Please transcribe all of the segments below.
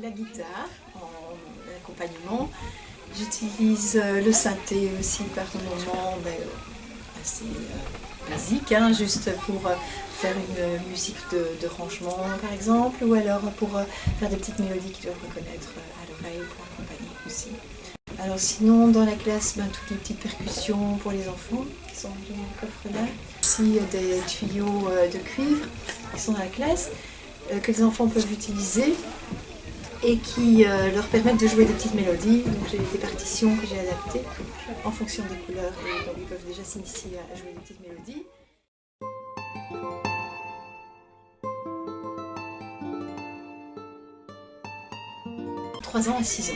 la guitare en accompagnement. J'utilise le synthé aussi par moments assez basique, hein, juste pour faire une musique de rangement par exemple, ou alors pour faire des petites mélodies qu'ils doivent reconnaître à l'oreille pour accompagner aussi. Alors sinon dans la classe, toutes les petites percussions pour les enfants qui sont dans le coffre là. Aussi des tuyaux de cuivre qui sont dans la classe, que les enfants peuvent utiliser et qui leur permettent de jouer des petites mélodies. Donc j'ai des partitions que j'ai adaptées en fonction des couleurs et donc ils peuvent déjà s'initier à jouer des petites mélodies. 3 ans à 6 ans.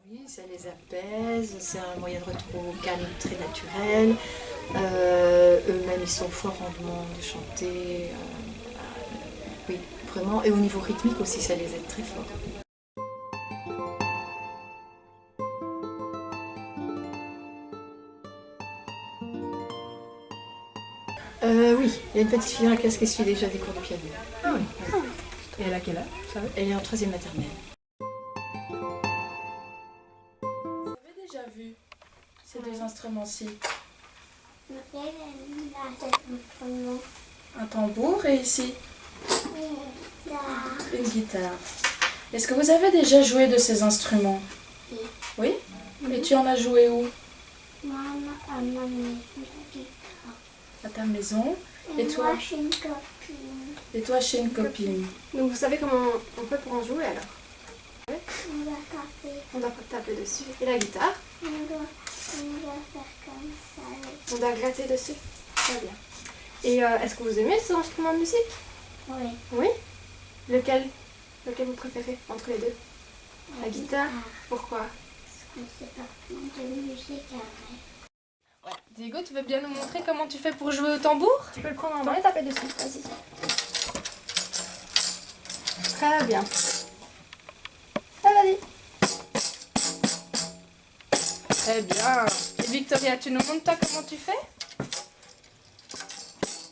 Oui, ça les apaise, c'est un moyen de retrouver au calme très naturel. Eux-mêmes, ils sont forts en demande de chanter. Oui, vraiment. Et au niveau rythmique aussi, ça les aide très fort. Oui, il y a une petite fille dans la classe qui suit déjà des cours de piano. Ah oui. Oui. Et elle a quel âge, ça va? Elle est en 3e maternelle. Vous avez déjà vu ces deux instruments-ci? Un tambour et ici une guitare. Est-ce que vous avez déjà joué de ces instruments? Oui. Et tu en as joué où? À ta maison. Et toi? Chez une copine. Et toi chez une copine. Donc vous savez comment on fait pour en jouer alors? On doit taper. On doit taper dessus. Et la guitare? On doit faire comme ça. On doit gratter dessus. Très bien. Et est-ce que vous aimez ces instruments de musique? Oui. Oui? Lequel vous préférez entre les deux? La guitare? Pourquoi? Parce que c'est pas plus de musique après. Diego, tu veux bien nous montrer comment tu fais pour jouer au tambour? Tu peux le prendre en main et taper dessus. Vas-y. Très bien. Ah, vas-y. Très bien. Et Victoria, tu nous montres toi comment tu fais?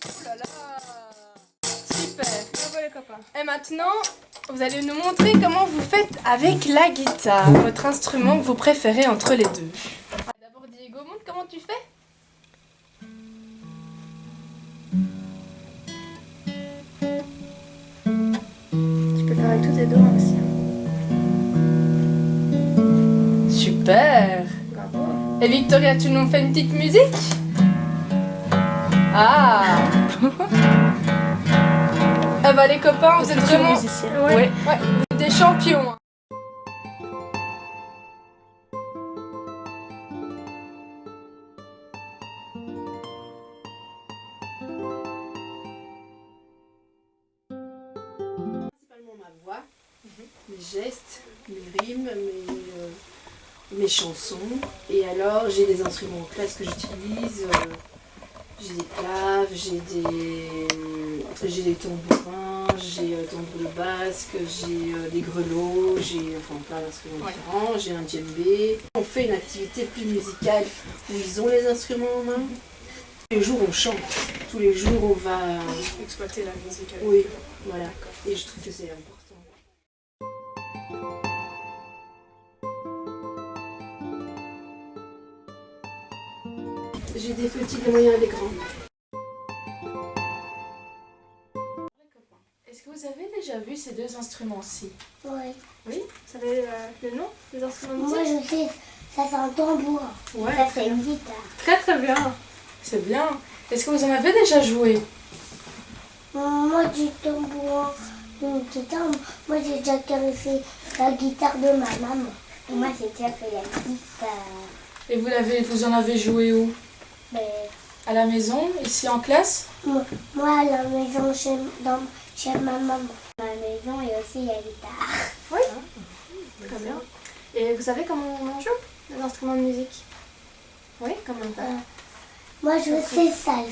Oh là là! Super! Bravo les copains. Et maintenant, vous allez nous montrer comment vous faites avec la guitare, votre instrument que vous préférez entre les deux. D'abord Diego, montre comment tu fais. Tu peux faire avec tous tes doigts aussi. Super! Bravo. Et Victoria, tu nous fais une petite musique? Ah! Ah bah les copains, vous êtes vraiment... musicien. Ouais, vous êtes des champions. Hein. Principalement ma voix, mes gestes, mes rimes, mes chansons. Et alors j'ai des instruments en classe que j'utilise. J'ai des claves, j'ai des tambourins, j'ai tambour de basque, j'ai des grelots, j'ai plein d'instruments différents, j'ai un djembé. On fait une activité plus musicale où ils ont les instruments en main. Tous les jours on chante, tous les jours on va... Exploiter la musique. Oui, voilà. Et je trouve que c'est important. J'ai des petits, des moyens et des grands. Est-ce que vous avez déjà vu ces deux instruments-ci? Oui. Oui? Vous savez le nom des instruments de Moi musique? je sais, ça c'est un tambour. Ouais. Ça c'est une guitare. Très très bien. C'est bien. Est-ce que vous en avez déjà joué? Moi du tambour, une guitare. Moi j'ai déjà caressé la guitare de ma maman. Et moi j'ai déjà fait la guitare. Et vous en avez joué où? Mais À la maison, ici en classe? moi à la maison chez ma maman. À la maison et aussi la guitare. Oui? Très bien. Et vous savez comment on joue les instruments de musique? Oui? Comment on fait? Moi je sais ça, il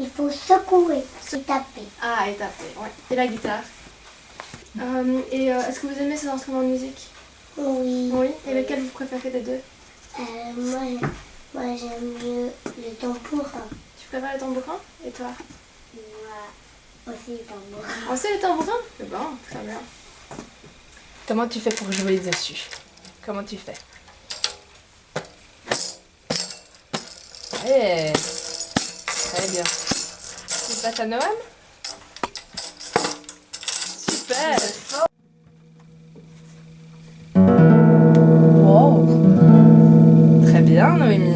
faut secouer et taper. Ah, et taper, ouais. Et la guitare. Est-ce que vous aimez ces instruments de musique? Oui. Oui. Et lequel vous préférez des deux? Moi Moi j'aime mieux le tambourin. Tu préfères le tambourin? Et toi? Moi aussi le tambourin. Aussi le tambourin? C'est bon, très bien. Comment tu fais pour jouer dessus? Comment tu fais? Ouais. Très bien. Tu passes à Noam? Super. Wow. Très bien, Noémie.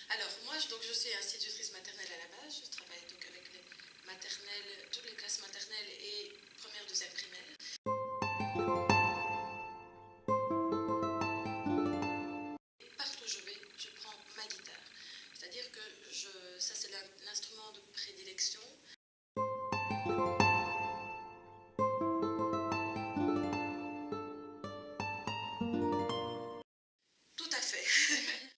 Alors, moi, je suis institutrice maternelle à la base. Je travaille donc avec les maternelles, toutes les classes maternelles et première, deuxième primaire. Partout où je vais, je prends ma guitare. C'est-à-dire que ça, c'est l'instrument de prédilection. Tout à fait.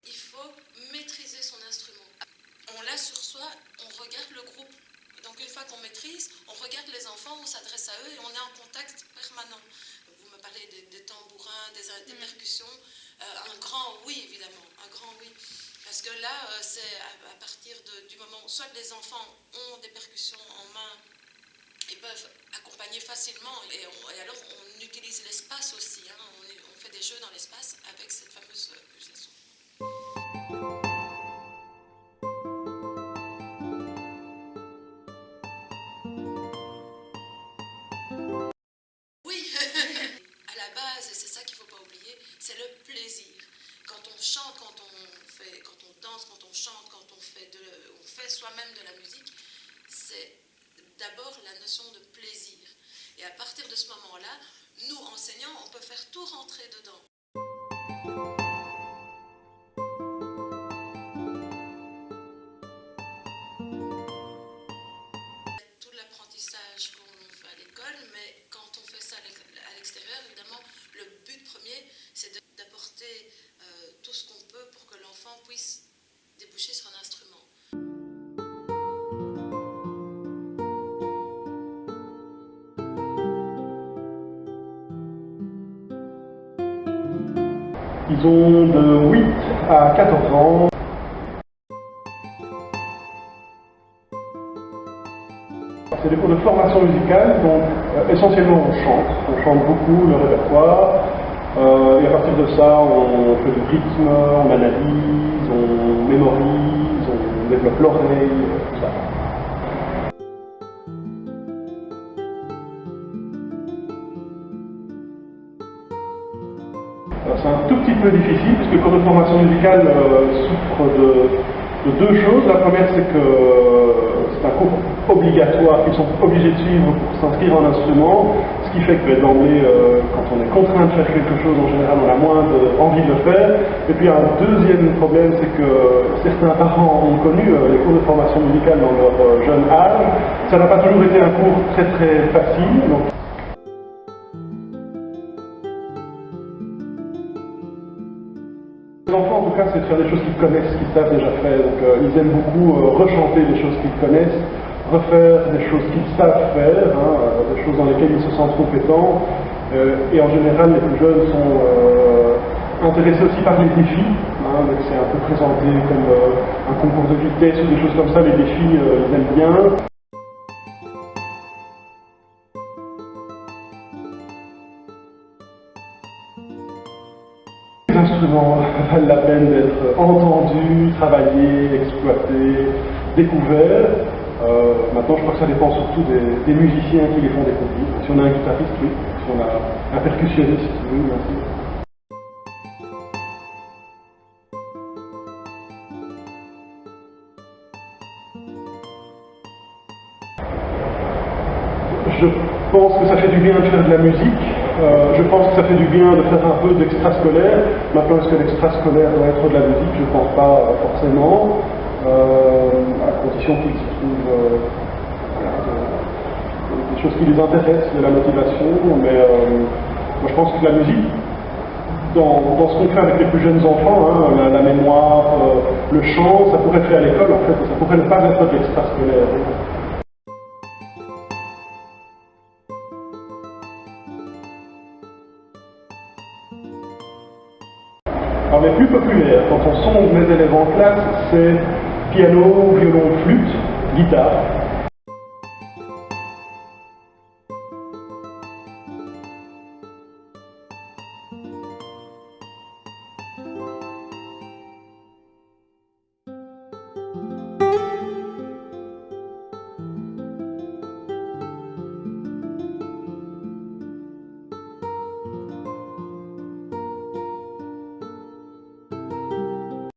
Il faut maîtriser son instrument. On l'a sur soi, on regarde le groupe. Donc une fois qu'on maîtrise, on regarde les enfants, on s'adresse à eux et on est en contact permanent. Vous me parlez des tambourins, des percussions. Un grand oui, évidemment, un grand oui. Parce que là, c'est à partir du moment où soit les enfants ont des percussions en main, ils peuvent accompagner facilement. Et alors, on utilise l'espace aussi. Hein. On fait des jeux dans l'espace avec cette fameuse pulsation. Oui, à la base, et c'est ça qu'il ne faut pas oublier, c'est le plaisir. Quand on chante, quand on danse, quand on chante, quand on fait soi-même de la musique, c'est d'abord la notion de plaisir. Et à partir de ce moment-là, nous, enseignants, on peut faire tout rentrer dedans. Tout l'apprentissage qu'on fait à l'école, mais quand on fait ça à l'extérieur, évidemment, le but premier, c'est d'apporter tout ce qu'on peut pour que l'enfant puisse déboucher sur un instrument. Ils ont de 8 à 14 ans. C'est des cours de formation musicale, donc essentiellement on chante beaucoup le répertoire, et à partir de ça on fait du rythme, on analyse, on mémorise, on développe l'oreille, tout ça. C'est un tout petit peu difficile, puisque le cours de formation musicale souffre de deux choses. La première, c'est que c'est un cours obligatoire qu'ils sont obligés de suivre pour s'inscrire en instrument, ce qui fait que d'emblée, quand on est contraint de faire quelque chose, en général, on a moins envie de le faire. Et puis un deuxième problème, c'est que certains parents ont connu les cours de formation musicale dans leur jeune âge. Ça n'a pas toujours été un cours très très facile. Donc, les enfants, en tout cas, c'est de faire des choses qu'ils connaissent, qu'ils savent déjà faire. Donc, ils aiment beaucoup rechanter des choses qu'ils connaissent, refaire des choses qu'ils savent faire, des choses dans lesquelles ils se sentent compétents. Et en général, les plus jeunes sont intéressés aussi par les défis. Donc c'est un peu présenté comme un concours de vitesse ou des choses comme ça. Les défis, ils aiment bien. Les instruments valent la peine d'être entendus, travaillés, exploités, découverts. Maintenant, je crois que ça dépend surtout des musiciens qui les font découvrir. Si on a un guitariste, oui. Si on a un percussionniste, oui, bien sûr. Je pense que ça fait du bien de faire de la musique. Je pense que ça fait du bien de faire un peu d'extrascolaire. Maintenant, est-ce que l'extrascolaire doit être de la musique? Je ne pense pas forcément. À condition qu'ils se trouvent des choses qui les intéressent, de la motivation. Mais moi, je pense que la musique, dans ce qu'on fait avec les plus jeunes enfants, la mémoire, le chant, ça pourrait être fait à l'école en fait. Ça pourrait ne pas être de l'extrascolaire. Alors les plus populaires, quand on sonde mes élèves en classe, c'est piano, violon, flûte, guitare.